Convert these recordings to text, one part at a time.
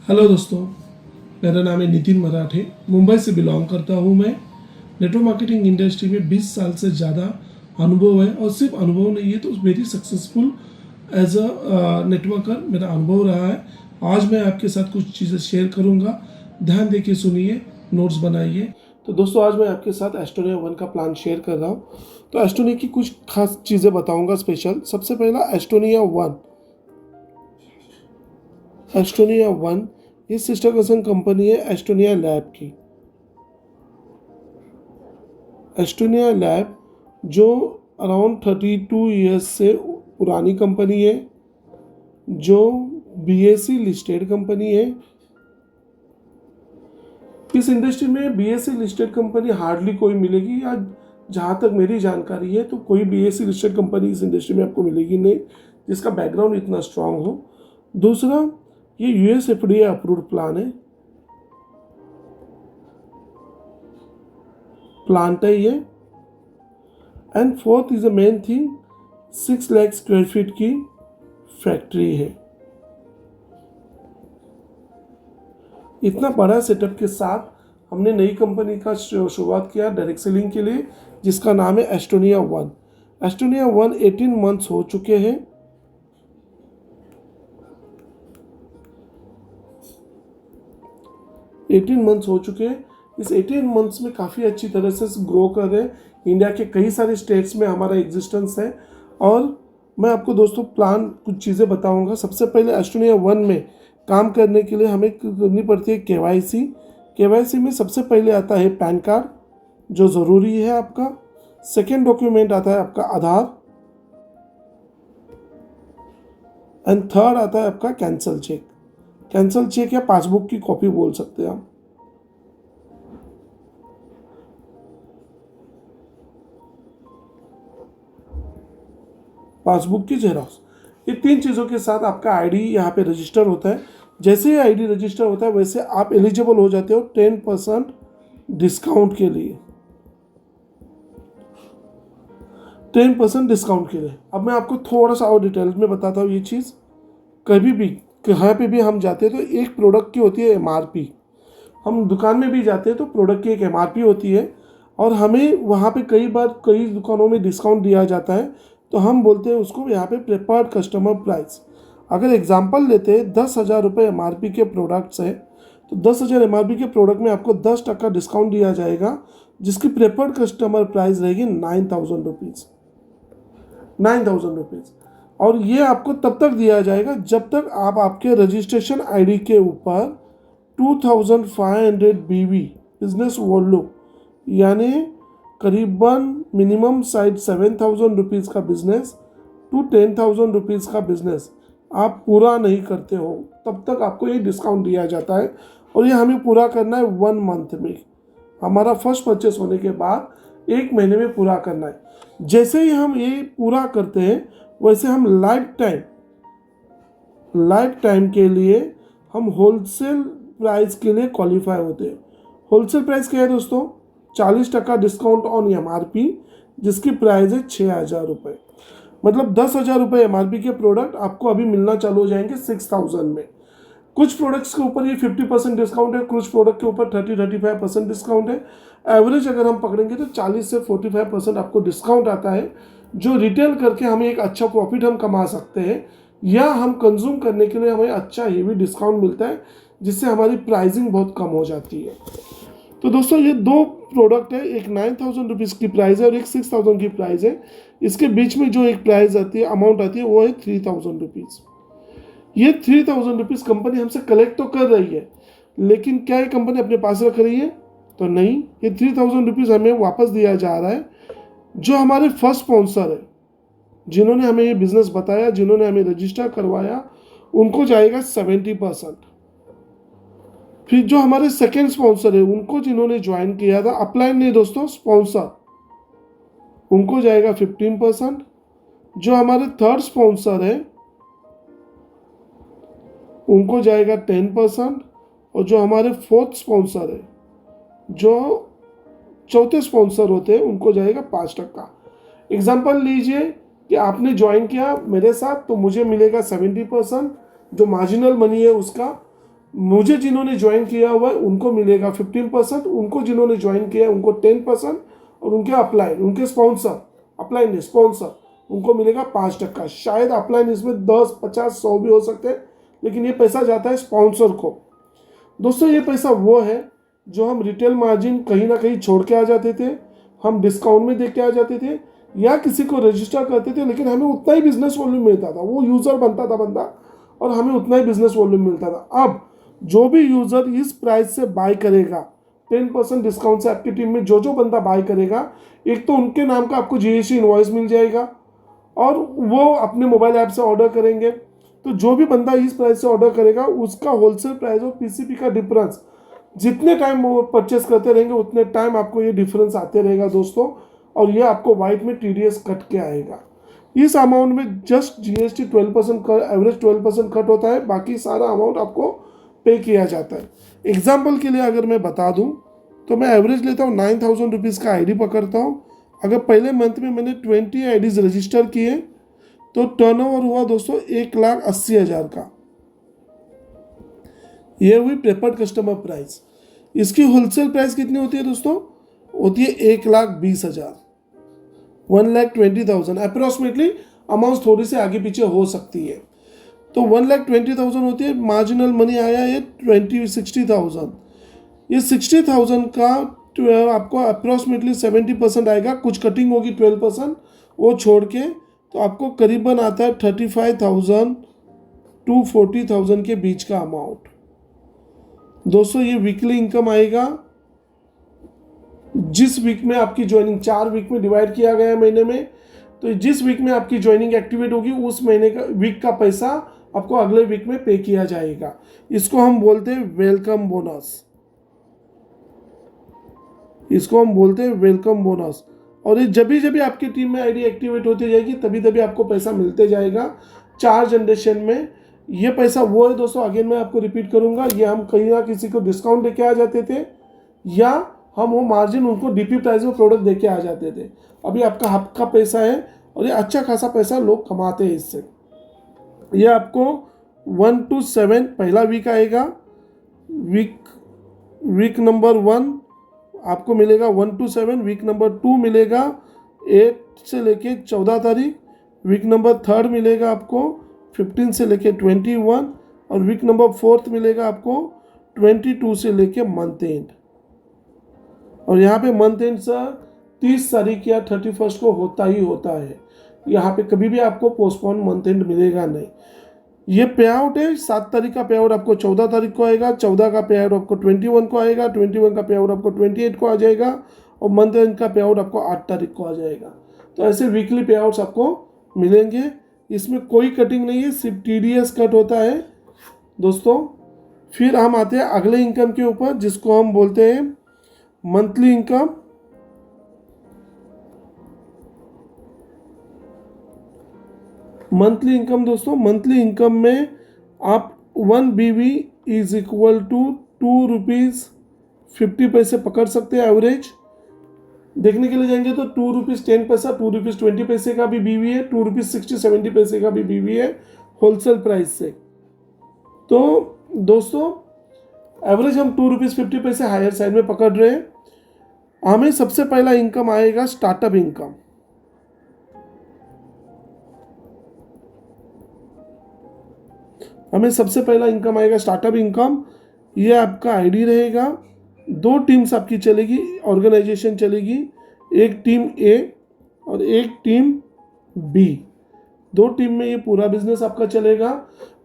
Hello दोस्तों, मेरा नाम है नितिन मराठे। मुंबई से बिलोंग करता हूँ मैं। नेटवर्क मार्केटिंग इंडस्ट्री में 20 साल से ज़्यादा अनुभव है और सिर्फ अनुभव नहीं है तो very successful as a networker मेरा अनुभव रहा है। आज मैं आपके साथ कुछ चीज़ें शेयर करूँगा, ध्यान दे के सुनिए, नोट्स बनाइए। तो दोस्तों, आज मैं आपके साथ एस्टोनिया 1 का प्लान शेयर कर रहा हूँ। तो एस्टोनिया की कुछ खास चीज़ें बताऊँगा स्पेशल। सबसे पहला एस्टोनिया 1 ये सिस्टर कंसर्न कंपनी है एस्टोनिया लैब की। एस्टोनिया लैब जो अराउंड 32 ईयर्स से पुरानी कंपनी है, जो बीएसई लिस्टेड कंपनी है। इस इंडस्ट्री में बीएसई लिस्टेड कंपनी हार्डली कोई मिलेगी, या जहाँ तक मेरी जानकारी है तो कोई बीएसई लिस्टेड कंपनी इस इंडस्ट्री में आपको मिलेगी नहीं जिसका बैकग्राउंड इतना स्ट्रांग हो। दूसरा, ये यूएस एफडीए अप्रूव्ड प्लांट है ये। And fourth is the main thing, 6 lakh square feet की फैक्ट्री है। इतना बड़ा सेटअप के साथ हमने नई कंपनी का शुरुआत किया डायरेक्ट सेलिंग के लिए, जिसका नाम है एस्टोनिया 1। एस्टोनिया 1 18 मंथ्स हो चुके हैं। इस 18 मंथ्स में काफ़ी अच्छी तरह से ग्रो कर रहे हैं। इंडिया के कई सारे स्टेट्स में हमारा एग्जिस्टेंस है। और मैं आपको दोस्तों प्लान कुछ चीज़ें बताऊंगा। सबसे पहले एस्टोनिया 1 में काम करने के लिए हमें करनी पड़ती है केवाईसी में सबसे पहले आता है पैन कार्ड, जो ज़रूरी है आपका। सेकेंड डॉक्यूमेंट आता है आपका आधार, एंड थर्ड आता है आपका कैंसल चेक या पासबुक की कॉपी बोल सकते हैं आप। पासबुक की जेरॉक्स, ये 3 चीज़ों के साथ आपका आईडी यहाँ पे रजिस्टर होता है। जैसे ही आईडी रजिस्टर होता है वैसे आप एलिजिबल हो जाते हो 10% डिस्काउंट के लिए। 10% डिस्काउंट के लिए। अब मैं आपको थोड़ा सा और डिटेल में बताता हूँ ये चीज़। कभी भी कहाँ पे भी हम जाते हैं तो एक प्रोडक्ट की होती है एमआरपी। हम दुकान में भी जाते हैं तो प्रोडक्ट की एक एमआरपी होती है, और हमें वहाँ पे कई बार कई दुकानों में डिस्काउंट दिया जाता है, तो हम बोलते हैं उसको यहाँ पे प्रेफर्ड कस्टमर प्राइस। अगर एग्जांपल लेते हैं 10,000 रुपये एमआरपी के प्रोडक्ट्स है, तो 10,000 एमआरपी के प्रोडक्ट में आपको 10% डिस्काउंट दिया जाएगा, जिसकी प्रेफर्ड कस्टमर प्राइस रहेगी 9,000 रुपीज़। और ये आपको तब तक दिया जाएगा जब तक आप आपके रजिस्ट्रेशन आईडी के ऊपर 2,500 बीवी बिजनेस वॉल्यूम, यानी करीबन मिनिमम साइड 7,000 रुपीज़ का बिजनेस टू 10,000 रुपीज़ का बिजनेस आप पूरा नहीं करते हो, तब तक आपको ये डिस्काउंट दिया जाता है। और ये हमें पूरा करना है 1 मंथ में। हमारा फर्स्ट परचेस होने के बाद 1 महीने में पूरा करना है। जैसे ही हम ये पूरा करते हैं वैसे हम लाइफ टाइम के लिए हम होलसेल प्राइस के लिए क्वालिफाई होते हैं। होलसेल प्राइस क्या है दोस्तों? 40% डिस्काउंट ऑन एमआरपी, जिसकी प्राइस है 6,000 रुपये। मतलब 10,000 रुपये एमआरपी के प्रोडक्ट आपको अभी मिलना चालू हो जाएंगे 6,000 में। कुछ प्रोडक्ट्स के ऊपर ये 50% डिस्काउंट है, कुछ प्रोडक्ट के ऊपर 30-35% डिस्काउंट है। एवरेज अगर हम पकड़ेंगे तो 40 से 45% आपको डिस्काउंट आता है, जो रिटेल करके हमें एक अच्छा प्रॉफिट हम कमा सकते हैं, या हम कंज्यूम करने के लिए हमें अच्छा हेवी डिस्काउंट मिलता है, जिससे हमारी प्राइसिंग बहुत कम हो जाती है। तो दोस्तों, ये 2 प्रोडक्ट है, एक 9,000 रुपीज़ की प्राइस है और एक 6,000 की प्राइस है। इसके बीच में जो एक प्राइस आती है, अमाउंट आती है, वो है 3,000 रुपीज़। ये 3,000 रुपीज़ कंपनी हमसे कलेक्ट तो कर रही है, लेकिन क्या ये कंपनी अपने पास रख रही है? तो नहीं। ये 3,000 रुपीज़ हमें वापस दिया जा रहा है। जो हमारे फर्स्ट स्पॉन्सर है, जिन्होंने हमें ये बिजनेस बताया, जिन्होंने हमें रजिस्टर करवाया, उनको जाएगा 70%। फिर जो हमारे सेकेंड स्पॉन्सर है, उनको जिन्होंने ज्वाइन किया था, अपलाइन नहीं दोस्तों, स्पॉन्सर, उनको जाएगा 15%। जो हमारे थर्ड स्पॉन्सर है उनको जाएगा 10%। और जो हमारे फोर्थ स्पॉन्सर है, जो चौथे स्पॉन्सर होते हैं, उनको जाएगा 5%। एग्जाम्पल लीजिए कि आपने ज्वाइन किया मेरे साथ, तो मुझे मिलेगा 70%, जो मार्जिनल मनी है उसका। मुझे जिन्होंने ज्वाइन किया हुआ है उनको मिलेगा 15%, उनको जिन्होंने ज्वाइन किया है उनको 10%, और उनके अपलाइन, उनके स्पॉन्सर, अपलाइन नहीं स्पॉन्सर, उनको मिलेगा 5%। शायद अपलाइन इसमें 10, 50, 100 भी हो सकते हैं, लेकिन ये पैसा जाता है स्पॉन्सर को। दोस्तों ये पैसा वो है जो हम रिटेल मार्जिन कहीं ना कहीं छोड़ के आ जाते थे, हम डिस्काउंट में दे के आ जाते थे, या किसी को रजिस्टर करते थे, लेकिन हमें उतना ही बिजनेस वॉल्यूम मिलता था, वो यूज़र बनता था बंदा और हमें उतना ही बिजनेस वॉल्यूम मिलता था। अब जो भी यूज़र इस प्राइस से बाय करेगा, 10% डिस्काउंट से आपकी टीम में जो बंदा बाय करेगा, एक तो उनके नाम का आपको जीएसटी इनवॉइस मिल जाएगा और वो अपने मोबाइल ऐप से ऑर्डर करेंगे। तो जो भी बंदा इस प्राइस से ऑर्डर करेगा उसका होलसेल प्राइस और पीसीपी का डिफरेंस, जितने टाइम वो परचेस करते रहेंगे उतने टाइम आपको ये डिफरेंस आते रहेगा दोस्तों, और ये आपको वाइट में टीडीएस कट के आएगा। इस अमाउंट में जस्ट जीएसटी 12% का एवरेज 12% कट होता है, बाकी सारा अमाउंट आपको पे किया जाता है। एग्जाम्पल के लिए अगर मैं बता दूं तो मैं एवरेज लेता हूँ 9,000 रुपीज़ का आईडी पकड़ता हूँ। अगर पहले मंथ में मैंने 20 आईडीज रजिस्टर किए तो टर्नओवर हुआ दोस्तों 1,80,000 का। ये हुई प्रेफर्ड कस्टमर प्राइस। इसकी होलसेल प्राइस कितनी होती है दोस्तों? होती है 1,20,000, 1,20,000 अप्रोक्सीमेटली। अमाउंट थोड़ी सी आगे पीछे हो सकती है। तो 1,20,000 होती है। मार्जिनल मनी आया है 60,000। ये 60,000 का आपको अप्रोक्सीमेटली 70% आएगा, कुछ कटिंग होगी 12%, वो छोड़ के तो आपको करीबन आता है 35,000 टू 40,000 के बीच का अमाउंट। दोस्तों ये वीकली इनकम आएगा। जिस वीक में आपकी ज्वाइनिंग 4 वीक में डिवाइड किया गया है महीने में, तो जिस वीक में आपकी ज्वाइनिंग एक्टिवेट होगी उस महीने का वीक का पैसा आपको अगले वीक में पे किया जाएगा। इसको हम बोलते हैं वेलकम बोनस। इसको हम बोलते हैं वेलकम बोनस। और ये जब भी आपकी टीम में आईडी एक्टिवेट होती जाएगी तभी आपको पैसा मिलते जाएगा 4 जनरेशन में। ये पैसा वो है दोस्तों, अगेन मैं आपको रिपीट करूंगा, ये हम कहीं ना किसी को डिस्काउंट देके आ जाते थे, या हम वो मार्जिन उनको डीपी प्राइस में प्रोडक्ट देके आ जाते थे। अभी आपका हक का पैसा है और ये अच्छा खासा पैसा लोग कमाते हैं इससे। ये आपको 1 to 7 पहला वीक आएगा। वीक नंबर 1 आपको मिलेगा 1 to 7। वीक नंबर 2 मिलेगा 8 से लेके 14 तारीख। वीक नंबर 3 मिलेगा आपको 15 से लेके 21। और वीक नंबर 4 मिलेगा आपको 22 से लेके मंथ एंड। और यहाँ पे मंथ एंड सर 30 तारीख या 31 को होता ही होता है। यहाँ पे कभी भी आपको पोस्टपोन मंथ एंड मिलेगा नहीं। ये पे आउट है, 7 तारीख का पे आउट आपको 14 तारीख को आएगा, 14 का पे आउट आपको 21 को आएगा, 21 का पे आउट आपको 28 को आ जाएगा, और मंथ एंड का पे आउट आपको 8 तारीख को आ जाएगा। तो ऐसे वीकली पे आउट्स आपको मिलेंगे। इसमें कोई कटिंग नहीं है, सिर्फ टीडीएस कट होता है दोस्तों। फिर हम आते हैं अगले इनकम के ऊपर, जिसको हम बोलते हैं मंथली इनकम। मंथली इनकम दोस्तों, मंथली इनकम में आप 1 BV is equal to 2 rupees 50 पैसे पकड़ सकते हैं एवरेज। देखने के लिए जाएंगे तो 2 रुपीज़ 10 पैसा, 2 रुपीज़ 20 पैसे का भी BV है, 2 रुपीज़ 60-70 पैसे का भी BV है होलसेल प्राइस से। तो दोस्तों एवरेज हम 2 रुपीज़ 50 पैसे हायर साइड में पकड़ रहे हैं। हमें सबसे पहला इनकम आएगा स्टार्टअप इनकम। हमें सबसे पहला इनकम आएगा स्टार्टअप इनकम। ये आपका आईडी रहेगा। 2 टीम्स आपकी चलेगी, ऑर्गेनाइजेशन चलेगी, एक टीम ए और एक टीम बी। 2 टीम में ये पूरा बिजनेस आपका चलेगा।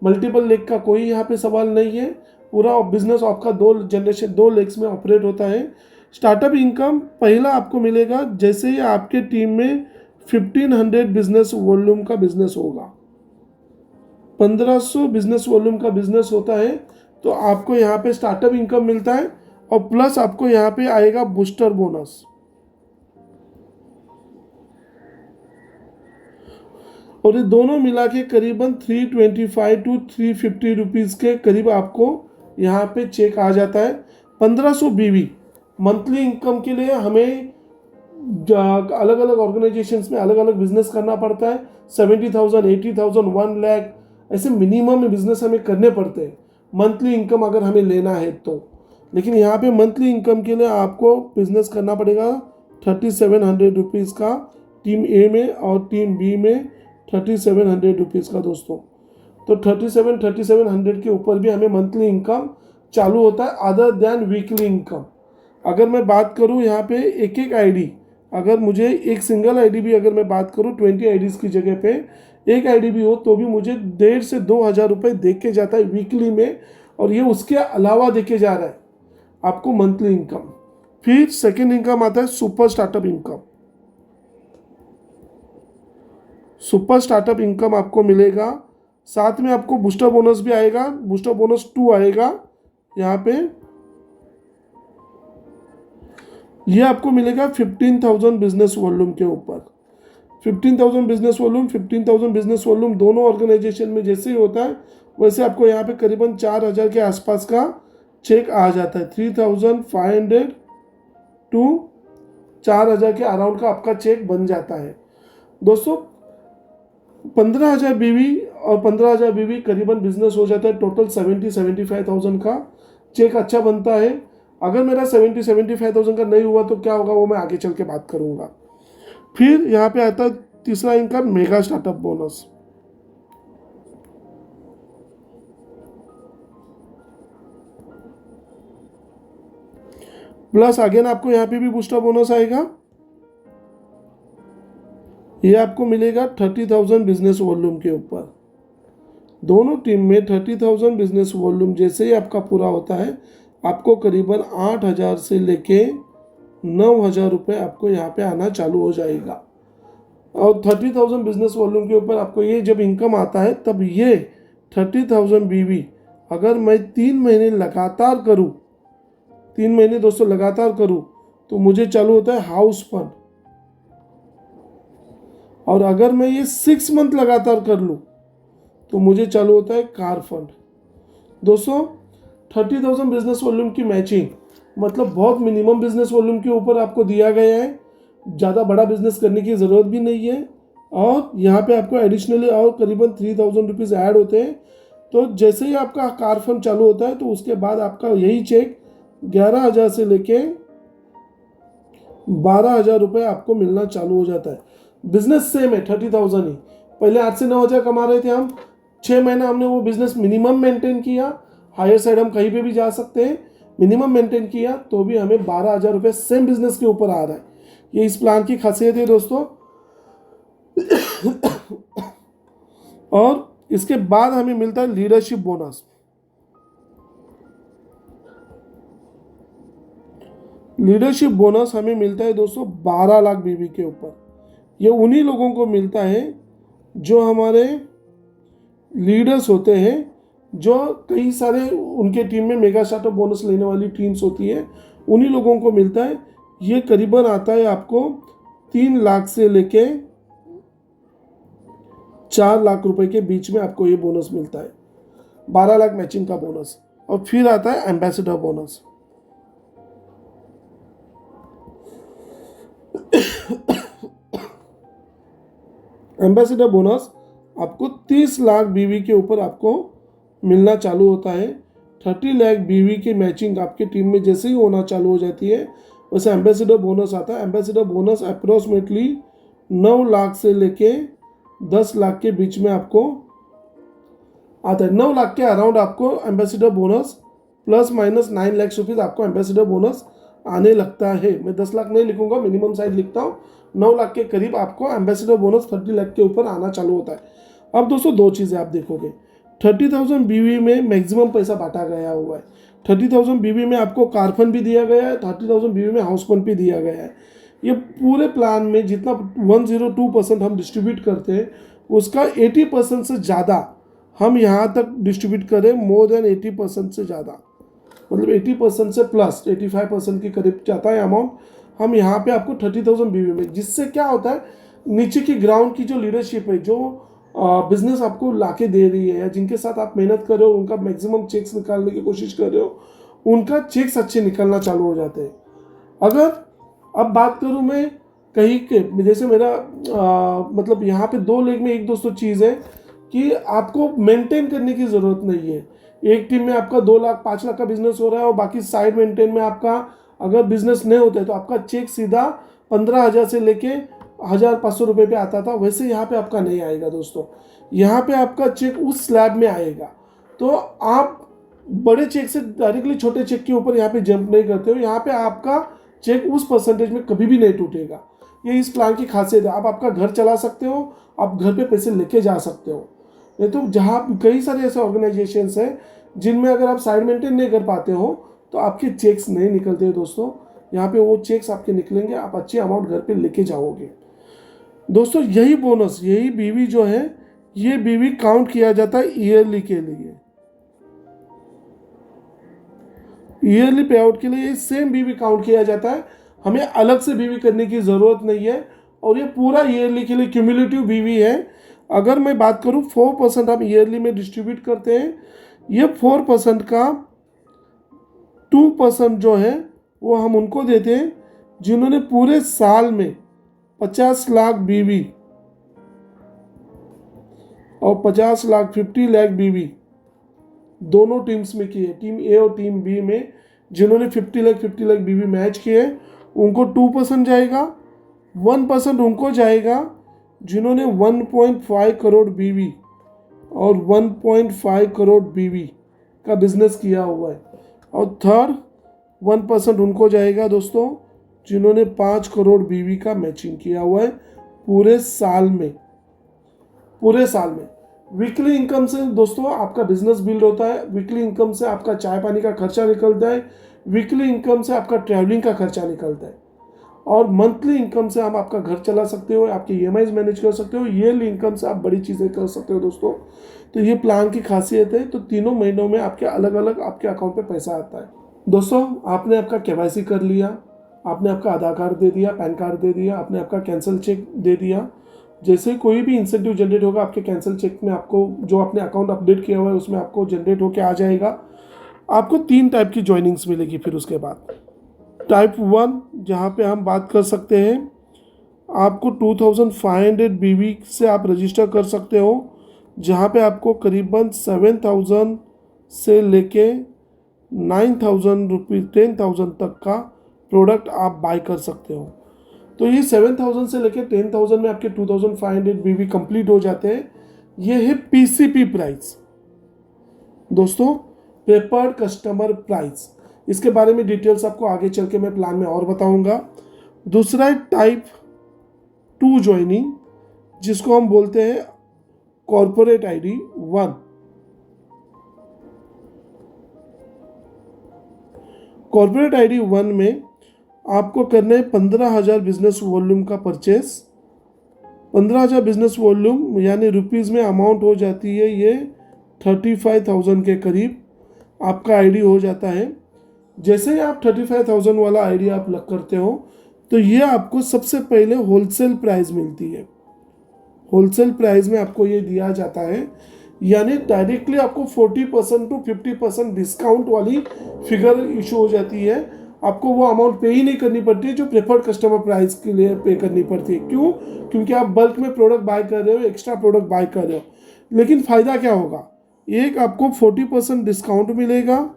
मल्टीपल लेग का कोई यहाँ पे सवाल नहीं है। पूरा बिजनेस आपका 2 लेग्स में ऑपरेट होता है। स्टार्टअप इनकम पहला आपको मिलेगा जैसे ही आपके टीम में 1500 बिजनेस वॉल्यूम का बिजनेस होगा। 1500 बिजनेस वॉल्यूम का बिजनेस होता है तो आपको यहाँ पे स्टार्टअप इनकम मिलता है, और प्लस आपको यहाँ पे आएगा बूस्टर बोनस। और ये दोनों मिला के करीबन 325 टू 350 रुपीज़ के करीब आपको यहाँ पे चेक आ जाता है। 1500 BV मंथली इनकम के लिए हमें अलग अलग ऑर्गेनाइजेशंस में अलग अलग बिजनेस करना पड़ता है। 70,000, 80,000, 1 लाख ऐसे मिनिमम बिजनेस हमें करने पड़ते हैं। मंथली इनकम अगर हमें लेना है तो। लेकिन यहाँ पे मंथली इनकम के लिए आपको बिजनेस करना पड़ेगा 3700 रुपीज़ का टीम ए में और टीम बी में 3700 रुपीज़ का दोस्तों। तो 3700 के ऊपर भी हमें मंथली इनकम चालू होता है अदर देन वीकली इनकम। अगर मैं बात करूँ यहाँ पे एक एक आईडी, अगर मुझे एक सिंगल आईडी भी अगर मैं बात करूँ 20 आईडीज़ की जगह पे एक आईडी भी हो तो भी मुझे 1,500 से 2,000 रुपये दे के जाता है वीकली में, और ये उसके अलावा दे के जा रहा है आपको मंथली इनकम। फिर सेकेंड इनकम आता है super startup income. Super startup income आपको मिलेगा, साथ में आपको बूस्टर बोनस भी आएगा, बूस्टर बोनस 2 आएगा यहाँ पे। ये आपको मिलेगा 15,000 बिजनेस वॉल्यूम के ऊपर। 15,000 बिजनेस वॉल्यूम, 15,000 बिजनेस वॉल्यूम दोनों ऑर्गेनाइजेशन में जैसे ही होता है वैसे आपको यहाँ पे करीबन 4,000 के आसपास का चेक आ जाता है। 3,500 टू 4,000 के अराउंड का आपका चेक बन जाता है दोस्तों। 15,000 बीवी और 15,000 बीवी करीबन बिजनेस हो जाता है टोटल 75,000 का चेक अच्छा बनता है। अगर मेरा 75,000 का नहीं हुआ तो क्या होगा वो मैं आगे चल के बात करूंगा। फिर यहाँ पे आता है तीसरा income mega startup bonus. Plus again आपको यहाँ पे भी बूस्टर बोनस आएगा। ये आपको मिलेगा 30,000 बिजनेस वॉल्यूम के ऊपर। दोनों टीम में 30,000 बिजनेस वॉल्यूम जैसे ही आपका पूरा होता है आपको करीबन 8,000 से लेके 9,000 रुपये आपको यहाँ पे आना चालू हो जाएगा। और 30,000 बिजनेस वॉल्यूम के ऊपर आपको ये जब इनकम आता है तब ये 30,000 बीवी अगर मैं 3 महीने लगातार करूँ, 3 महीने दोस्तों लगातार करूँ तो मुझे चालू होता है हाउस फंड। और अगर मैं ये 6 मंथ लगातार कर लूँ तो मुझे चालू होता है कार फंड। दोस्तों 30,000 बिजनेस वॉल्यूम की मैचिंग मतलब बहुत मिनिमम बिजनेस वॉल्यूम के ऊपर आपको दिया गया है, ज़्यादा बड़ा बिजनेस करने की ज़रूरत भी नहीं है। और यहाँ पे आपको एडिशनली और करीबन 3,000 रुपीज़ ऐड होते हैं। तो जैसे ही आपका कार फंड चालू होता है तो उसके बाद आपका यही चेक 11,000 से लेके 12,000 रुपये आपको मिलना चालू हो जाता है। बिजनेस सेम है 30,000 ही। पहले 8 से 9,000 कमा रहे थे हम, 6 महीना हमने वो बिजनेस मिनिमम मेंटेन किया, हायर साइड हम कहीं पे भी जा सकते हैं, मिनिमम मेंटेन किया तो भी हमें 12,000 रुपये सेम बिजनेस के ऊपर आ रहा है। ये इस प्लान की खासियत है दोस्तों। और इसके बाद हमें मिलता है लीडरशिप बोनस। लीडरशिप बोनस हमें मिलता है दोस्तों 12 लाख बीवी के ऊपर। ये उन्हीं लोगों को मिलता है जो हमारे लीडर्स होते हैं, जो कई सारे उनके टीम में मेगा स्टार्टअप बोनस लेने वाली टीम्स होती है, उन्हीं लोगों को मिलता है। ये करीबन आता है आपको 3 लाख से लेके 4 लाख रुपए के बीच में आपको ये बोनस मिलता है, 12 लाख मैचिंग का बोनस। और फिर आता है एम्बेसडर बोनस। एम्बेसडर बोनस आपको 30 लाख बीवी के ऊपर आपको मिलना चालू होता है। 30 लाख बीवी की मैचिंग आपकी टीम में जैसे ही होना चालू हो जाती है वैसे एम्बेसडर बोनस आता है। एम्बेसडर बोनस अप्रोक्सीमेटली 9 लाख से लेके 10 लाख के बीच में आपको आता है। 9 लाख के अराउंड आपको ambassador bonus plus minus 9 lakh rupees आपको एम्बेसडर बोनस आने लगता है। मैं 10 लाख नहीं लिखूंगा, मिनिमम साइड लिखता हूँ। 9 लाख के करीब आपको एम्बेसडर बोनस 30 लाख के ऊपर आना चालू होता है। अब दोस्तों दो चीज़ें आप देखोगे, 30,000 बीवी में मैक्सिमम पैसा बांटा गया हुआ है। 30,000 बीवी में आपको कार फंड भी दिया गया है, 30,000 बीवी में हाउस फंड भी दिया गया है। ये पूरे प्लान में जितना 102% हम डिस्ट्रीब्यूट करते हैं उसका 80% से ज़्यादा हम यहाँ तक डिस्ट्रीब्यूट करें, मोर देन 80% से ज़्यादा, मतलब 80% से प्लस 85% के करीब जाता है अमाउंट हम यहाँ पे आपको 30,000 बीवी में। जिससे क्या होता है, नीचे की ग्राउंड की जो लीडरशिप है, जो बिजनेस आपको लाके दे रही है या जिनके साथ आप मेहनत कर रहे हो, उनका मैक्सिमम चेक्स निकालने की कोशिश कर रहे हो, उनका चेक्स अच्छे निकलना चालू हो जाते हैं। अगर अब बात करूँ मैं कहीं के, जैसे मेरा मतलब यहाँ पे 2 लेग में एक दोस्तों चीज़ है कि आपको मेंटेन करने की ज़रूरत नहीं है। एक टीम में आपका 2 लाख 5 लाख का बिजनेस हो रहा है और बाकी साइड मेंटेन में आपका अगर बिजनेस नहीं होता है तो आपका चेक सीधा 15,000 से लेके 1,500 रुपये पे आता था, वैसे यहाँ पे आपका नहीं आएगा दोस्तों। यहाँ पे आपका चेक उस स्लैब में आएगा। तो आप बड़े चेक से डायरेक्टली छोटे चेक के ऊपर यहाँ पे जंप नहीं करते हो। यहाँ पे आपका चेक उस परसेंटेज में कभी भी नहीं टूटेगा। ये इस प्लान की खासियत है। आप आपका घर चला सकते हो, आप घर पे पैसे लेके जा सकते हो। नहीं तो जहाँ कई सारे ऐसे ऑर्गेनाइजेशंस हैं जिनमें अगर आप साइड मेंटेन नहीं कर पाते हो तो आपके चेक्स नहीं निकलते हैं दोस्तों। यहाँ पे वो चेक्स आपके निकलेंगे, आप अच्छी अमाउंट घर पे लेके जाओगे दोस्तों। यही बोनस, यही बीवी जो है, ये बीवी काउंट किया जाता है ईयरली के लिए। ईयरली पे आउट के लिए सेम बीवी काउंट किया जाता है, हमें अलग से बीवी करने की ज़रूरत नहीं है। और ये पूरा ईयरली के लिए क्यूमुलेटिव बीवी है। अगर मैं बात करूँ 4% हम ईयरली में डिस्ट्रीब्यूट करते हैं। ये 4% का 2% जो है वो हम उनको देते हैं जिन्होंने पूरे साल में 50 लाख बीवी और 50 लाख 50 लाख बीवी दोनों टीम्स में की है। टीम ए और टीम बी में जिन्होंने 50 लाख बीवी मैच किए उनको 2% जाएगा। 1% उनको जाएगा जिन्होंने 1.5 करोड़ बीवी और 1.5 करोड़ बीवी का बिजनेस किया हुआ है। और थर्ड 1% उनको जाएगा दोस्तों जिन्होंने 5 करोड़ बीवी का मैचिंग किया हुआ है पूरे साल में। पूरे साल में वीकली इनकम से दोस्तों आपका बिजनेस बिल्ड होता है। वीकली इनकम से आपका चाय पानी का खर्चा निकलता है। वीकली इनकम से आपका ट्रैवलिंग का खर्चा निकलता है। और मंथली इनकम से आप आपका घर चला सकते हो, आपके ईएमआईज मैनेज कर सकते हो। ईयरली इनकम से आप बड़ी चीज़ें कर सकते हो दोस्तों। तो ये प्लान की खासियत है। तो तीनों महीनों में आपके अलग अलग आपके अकाउंट पे पैसा आता है दोस्तों। आपने आपका केवाईसी कर लिया, आपने आपका आधार कार्ड दे दिया, पैन कार्ड दे दिया, आपने आपका कैंसिल चेक दे दिया। जैसे कोई भी इंसेंटिव जनरेट होगा आपके कैंसिल चेक में, आपको जो आपने अकाउंट अपडेट किया हुआ है उसमें आपको जनरेट होकर आ जाएगा। आपको 3 टाइप की ज्वाइनिंग्स मिलेगी। फिर उसके बाद टाइप 1 जहाँ पे हम बात कर सकते हैं, आपको 2500 बीवी से आप रजिस्टर कर सकते हो, जहाँ पे आपको करीबन 7,000 से लेके 9,000 रुपीज़ 10,000 तक का प्रोडक्ट आप बाय कर सकते हो। तो ये 7,000 से लेके 10,000 में आपके 2,500 बीवी कंप्लीट हो जाते हैं। ये है पीसीपी प्राइस दोस्तों, प्रेफर्ड कस्टमर प्राइस। इसके बारे में डिटेल्स आपको आगे चल के मैं प्लान में और बताऊंगा। दूसरा है टाइप 2 ज्वाइनिंग, जिसको हम बोलते हैं कॉर्पोरेट आईडी 1। कॉर्पोरेट आईडी 1 में आपको करना है 15,000 बिजनेस वॉल्यूम का परचेस। 15,000 बिजनेस वॉल्यूम यानी रुपीज़ में अमाउंट हो जाती है ये 35,000 के करीब आपका आईडी हो जाता है। जैसे ही आप 35,000 वाला आईडी आप लग करते हो तो ये आपको सबसे पहले होलसेल प्राइस मिलती है। होलसेल प्राइस में आपको ये दिया जाता है, यानी डायरेक्टली आपको 40% टू 50% डिस्काउंट वाली फिगर इशू हो जाती है। आपको वो अमाउंट पे ही नहीं करनी पड़ती है जो प्रेफर्ड कस्टमर प्राइस के लिए पे करनी पड़ती है। क्यों? क्योंकि आप बल्क में प्रोडक्ट बाय कर रहे हो, एक्स्ट्रा प्रोडक्ट बाय कर रहे हो। लेकिन फ़ायदा क्या होगा? एक आपको 40% डिस्काउंट मिलेगा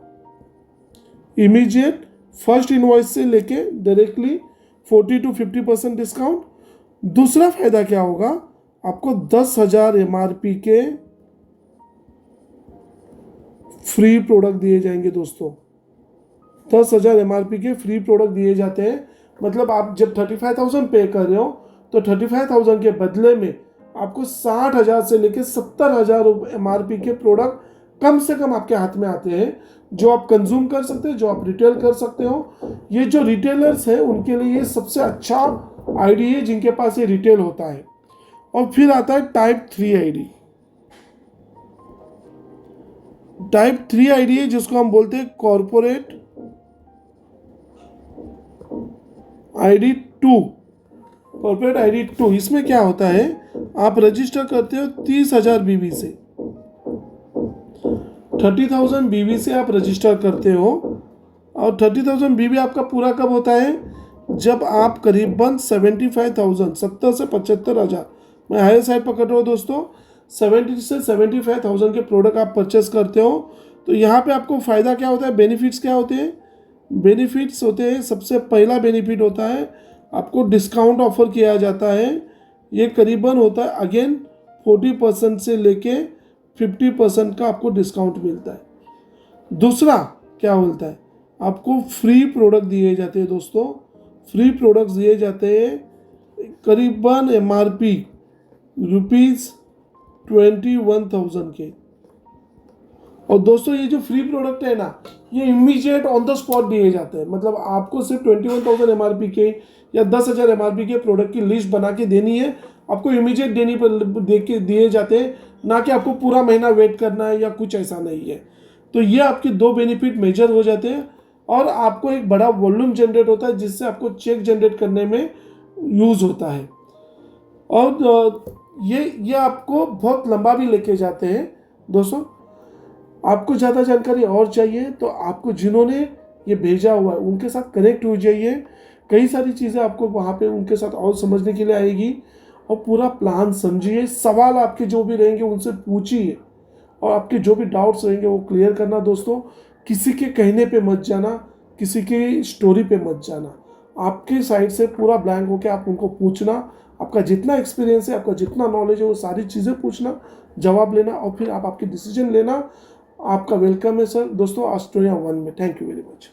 इमीडिएट फर्स्ट इनवॉइस से लेके डायरेक्टली 40 टू 50% डिस्काउंट। दूसरा फ़ायदा क्या होगा? आपको 10,000 MRP के फ्री प्रोडक्ट दिए जाएंगे दोस्तों। 10,000 MRP के फ्री प्रोडक्ट दिए जाते हैं। मतलब आप जब 35,000 पे कर रहे हो तो 35,000 के बदले में आपको 60,000 से लेकर 70,000 MRP के प्रोडक्ट कम से कम आपके हाथ में आते हैं, जो आप कंज्यूम कर सकते हो, जो आप रिटेल कर सकते हो। ये जो रिटेलर्स हैं उनके लिए ये सबसे अच्छा आईडी है जिनके पास ये रिटेल होता है। और फिर आता है टाइप 3 आईडी। टाइप 3 आईडी है जिसको हम बोलते हैं कॉर्पोरेट आईडी 2। कॉर्पोरेट आईडी 2 इसमें क्या होता है? आप रजिस्टर करते हो 30,000 बीवी से, 30,000 बीवी से आप रजिस्टर करते हो। और 30,000 बीवी आपका पूरा कब होता है? जब आप करीबन 75,000 70 से 75,000, मैं हायर साइड पकड़ रहा हूँ दोस्तों, 70 से 75,000 के प्रोडक्ट आप परचेस करते हो तो यहाँ पे आपको फ़ायदा क्या होता है, बेनिफिट्स क्या होते हैं? बेनिफिट्स होते हैं, सबसे पहला बेनिफिट होता है आपको डिस्काउंट ऑफर किया जाता है। ये करीबन होता है अगेन 40% से लेके 50% का आपको डिस्काउंट मिलता है। दूसरा क्या बोलता है, आपको फ्री प्रोडक्ट दिए जाते हैं दोस्तों, फ्री प्रोडक्ट्स दिए जाते हैं करीबन MRP ₹21,000 के। और दोस्तों ये जो फ्री प्रोडक्ट है ना, ये इमीडिएट ऑन द स्पॉट दिए जाते हैं। मतलब आपको सिर्फ 21,000 MRP के या 10,000 MRP के प्रोडक्ट की लिस्ट बना के देनी है, आपको इमीडिएट देनी पर दिए जाते हैं, ना कि आपको पूरा महीना वेट करना है या कुछ ऐसा नहीं है। तो ये आपके दो बेनिफिट मेजर हो जाते हैं और आपको एक बड़ा वॉल्यूम जनरेट होता है जिससे आपको चेक जनरेट करने में यूज़ होता है। और ये आपको बहुत लंबा भी लेके जाते हैं दोस्तों। आपको ज़्यादा जानकारी और चाहिए तो आपको जिन्होंने ये भेजा हुआ है उनके साथ कनेक्ट हो जाइए। कई सारी चीज़ें आपको वहाँ पे उनके साथ और समझने के लिए आएगी और पूरा प्लान समझिए। सवाल आपके जो भी रहेंगे उनसे पूछिए और आपके जो भी डाउट्स रहेंगे वो क्लियर करना दोस्तों। किसी के कहने पे मत जाना, किसी की स्टोरी पे मत जाना, आपके साइड से पूरा ब्लैंक होकर आप उनको पूछना। आपका जितना एक्सपीरियंस है, आपका जितना नॉलेज है, वो सारी चीज़ें पूछना, जवाब लेना और फिर आप आपकी डिसीजन लेना। आपका वेलकम है सर दोस्तों ऑस्ट्रेलिया 1 में। Thank you very much.